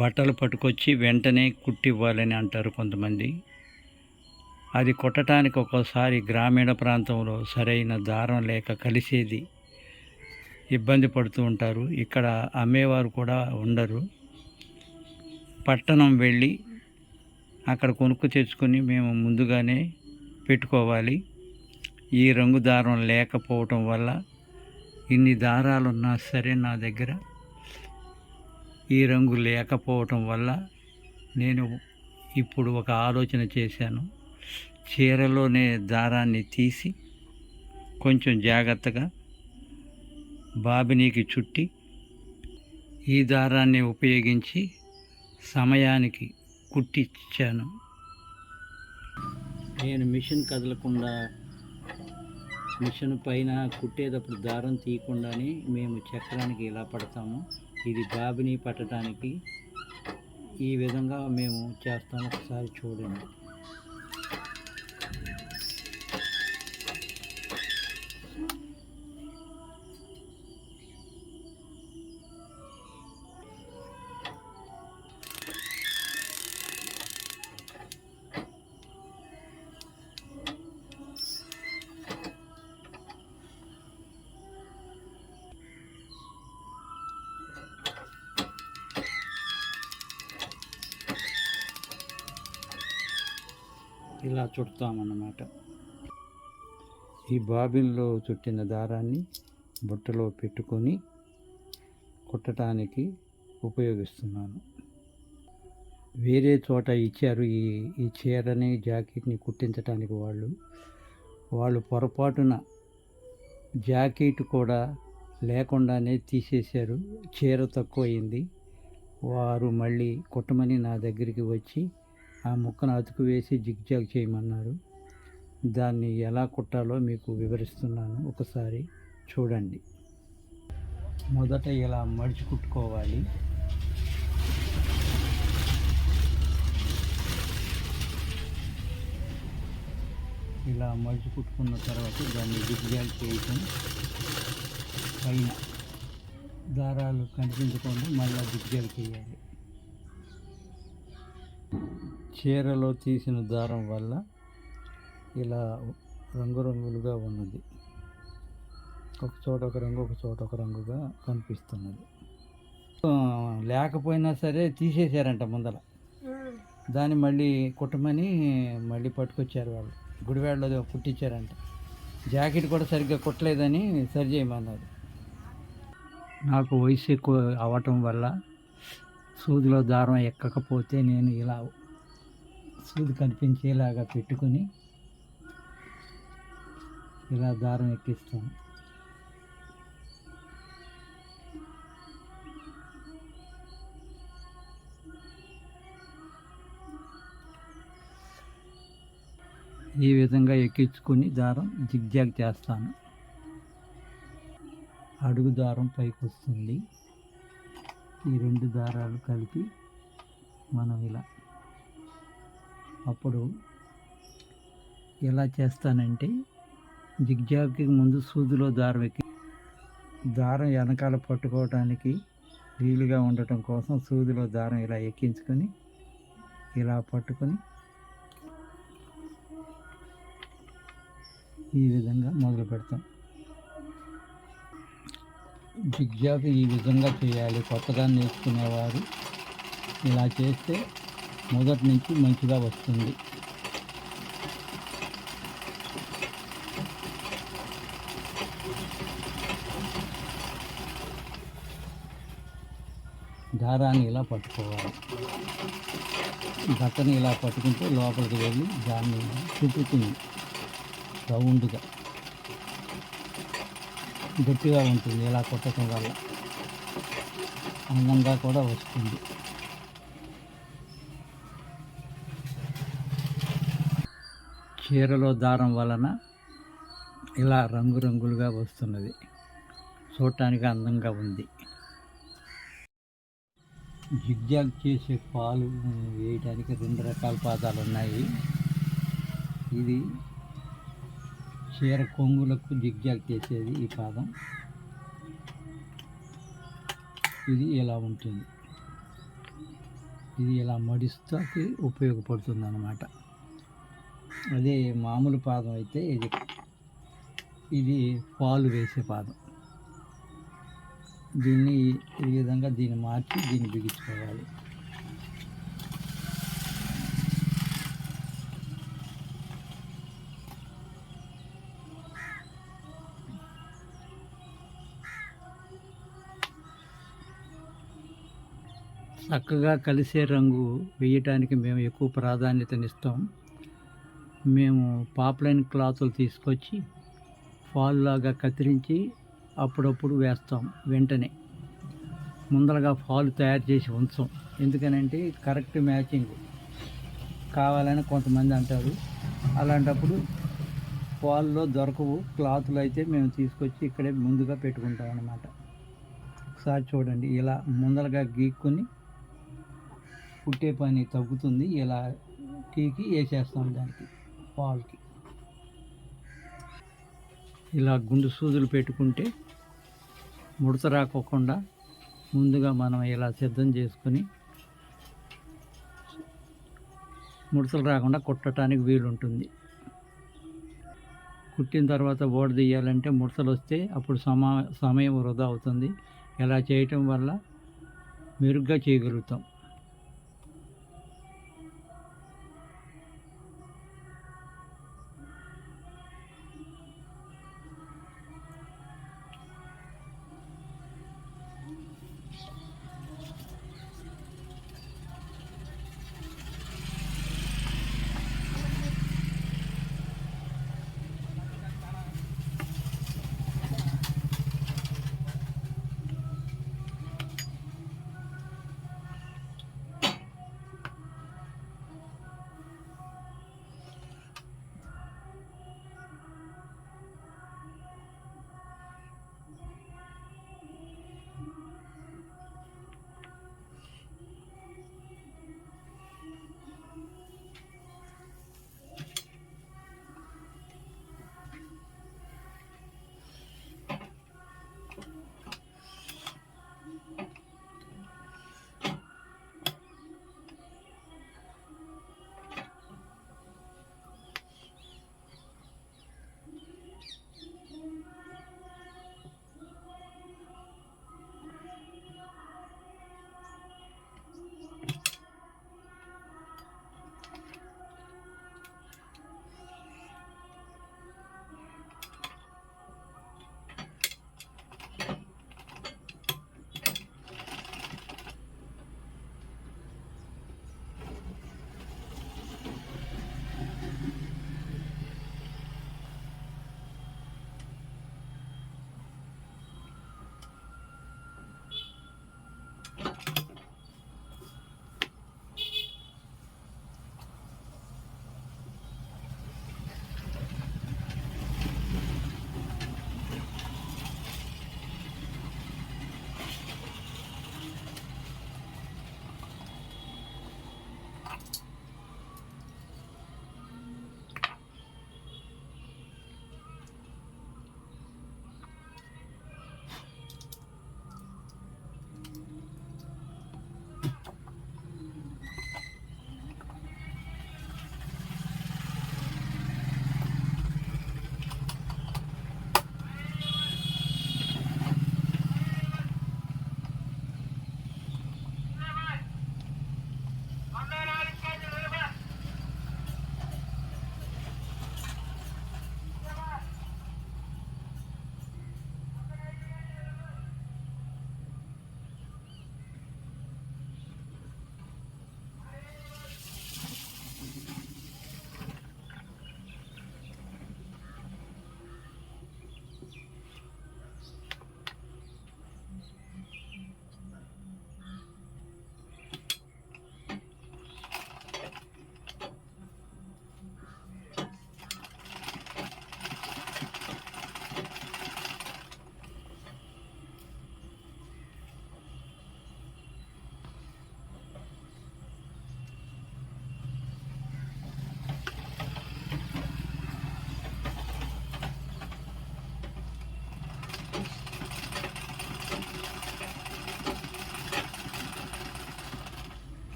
బట్టలు పట్టుకొచ్చి వెంటనే కుట్టివ్వాలని అంటారు కొంతమంది. అది కుట్టడానికి ఒక్కోసారి గ్రామీణ ప్రాంతంలో సరైన దారం లేక కలిసేది ఇబ్బంది పడుతూ ఉంటారు. ఇక్కడ అమ్మేవారు కూడా ఉండరు. పట్టణం వెళ్ళి అక్కడ కొనుక్కు తెచ్చుకొని మేము ముందుగానే పెట్టుకోవాలి. ఈ రంగు దారం లేకపోవటం వల్ల ఇన్ని దారాలు ఉన్నా సరే నా దగ్గర ఈ రంగు లేకపోవటం వల్ల నేను ఇప్పుడు ఒక ఆలోచన చేశాను. చీరలోనే దారాన్ని తీసి కొంచెం జాగ్రత్తగా బాబినీకి చుట్టి ఈ దారాన్ని ఉపయోగించి సమయానికి కుట్టించాను. నేను మిషన్ కదలకుండా మిషన్ పైన కుట్టేటప్పుడు దారం తీయకుండానే మేము చక్రానికి ఇలా పడతాము. ఇది బాబిని పట్టడానికి ఈ విధంగా మేము చేస్తాము. ఒకసారి చూడండి. ఇలా చుడతామన్నమాట. ఈ బాబిన్లో చుట్టిన దారాన్ని బుట్టలో పెట్టుకొని కుట్టడానికి ఉపయోగిస్తున్నాను. వేరే చోట ఇచ్చారు ఈ చీరని జాకెట్ని కుట్టించడానికి వాళ్ళు పొరపాటున జాకెట్ కూడా లేకుండానే తీసేశారు. చీర తక్కువైంది. వారు మళ్ళీ కుట్టమని నా దగ్గరికి వచ్చి ఆ ముక్కను అతుకు వేసి జిగ్జాగ్ చేయమన్నారు. దాన్ని ఎలా కుట్టాలో మీకు వివరిస్తున్నాను. ఒకసారి చూడండి. మొదట ఇలా మడిచి కుట్టుకోవాలి. ఇలా మడిచి కుట్టుకున్న తర్వాత దాన్ని జిగ్జాగ్ చేయటం, పైన దారాలు కనిపించకుండా మళ్ళీ జిగ్జాగ్ చేయాలి. చీరలో తీసిన దారం వల్ల ఇలా రంగురంగులుగా ఉన్నది. ఒక చోట ఒక రంగు, ఒక చోట ఒక రంగుగా కనిపిస్తున్నది. లేకపోయినా సరే తీసేశారంట ముందర. దాన్ని మళ్ళీ కుట్టమని మళ్ళీ పట్టుకొచ్చారు వాళ్ళు. గుడివాడలో కుట్టించారంట. జాకెట్ కూడా సరిగ్గా కుట్టలేదని సరి చేయమన్నారు. నాకు వయసు ఎక్కువ అవ్వటం వల్ల సూదిలో దారం ఎక్కకపోతే నేను ఇలా సూది కనిపించేలాగా పెట్టుకుని ఇలా దారం ఎక్కిస్తాను. ఈ విధంగా ఎక్కించుకొని దారం జిగ్జాగ్ చేస్తాను. అడుగు దారం పైకి వస్తుంది. ఈ రెండు దారాలు కలిపి మనం ఇలా అప్పుడు ఎలా చేస్తానంటే జిగ్జాగ్కి ముందు సూదిలో దారం వెనకాల పట్టుకోవడానికి వీలుగా ఉండటం కోసం సూదిలో దారం ఇలా ఎక్కించుకొని ఇలా పట్టుకొని ఈ విధంగా మొదలు పెడతాం. జిగ్జాగ్ ఈ విధంగా చేయాలి. కొత్తగా నేర్చుకునేవారు ఇలా చేస్తే మొదటి నుంచి మంచిగా వస్తుంది. దారాన్ని ఇలా పట్టుకోవాలి. బట్టని ఇలా పట్టుకుంటే లోపలికి వెళ్ళి దాన్ని చుట్టుతుంది. రౌండ్గా గట్టిగా ఉంటుంది. ఇలా కొట్టడం వల్ల అందంగా కూడా వస్తుంది. చీరలో దారం వలన ఇలా రంగురంగులుగా వస్తున్నది. చూడటానికి అందంగా ఉంది. జిగ్జాగ్ చేసే పాలు వేయడానికి 2 రకాల పాదాలు ఉన్నాయి. ఇది చీర కొంగులకు జిగ్జాగ్ చేసేది ఈ పాదం. ఇది ఇలా ఉంటుంది. ఇది ఇలా మడిస్తాకి ఉపయోగపడుతుంది అన్నమాట. అదే మామూలు పాదం అయితే ఇది పాలు వేసే పాదం. దీన్ని ఈ విధంగా దీన్ని మార్చి దీన్ని బిగించుకోవాలి. చక్కగా కలిసే రంగు వేయటానికి మేము ఎక్కువ ప్రాధాన్యతనిస్తాం. మేము పాప్లైన్ క్లాతులు తీసుకొచ్చి ఫాల్లాగా కత్తిరించి అప్పుడప్పుడు వేస్తాం. వెంటనే ముందరగా ఫాల్ తయారు చేసి ఉంచాం. ఎందుకనంటే కరెక్ట్ మ్యాచింగ్ కావాలని కొంతమంది అంటారు. అలాంటప్పుడు ఫాల్లో దొరకవు క్లాతులు అయితే మేము తీసుకొచ్చి ఇక్కడే ముందుగా పెట్టుకుంటాం అన్నమాట. ఒకసారి చూడండి, ఇలా ముందరగా గీక్కొని కుట్టే పని తగ్గుతుంది. ఇలా గీకి వేసేస్తాం దానికి ఫాల్కి. ఇలా గుండు సూదులు పెట్టుకుంటే ముడత రాకోకుండా ముందుగా మనం ఇలా సిద్ధం చేసుకొని ముడతలు రాకుండా కుట్టడానికి వీలుంటుంది. కుట్టిన తర్వాత బోర్డు తీయాలంటే ముడతలు వస్తే అప్పుడు సమయం వృధా అవుతుంది. ఇలా చేయటం వల్ల మెరుగ్గా చేయగలుగుతాం.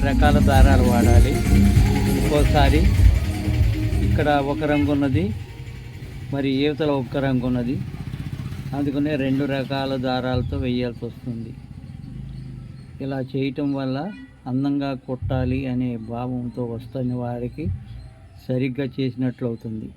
రకాల దారాలు వాడాలి. ఒక్కోసారి ఇక్కడ ఒక రంగు ఉన్నది, మరి యువతల ఒక్క రంగు ఉన్నది, అందుకనే 2 రకాల దారాలతో వేయాల్సి వస్తుంది. ఇలా చేయటం వల్ల అందంగా కుట్టాలి అనే భావంతో వస్తున్న వారికి సరిగ్గా చేసినట్లు అవుతుంది.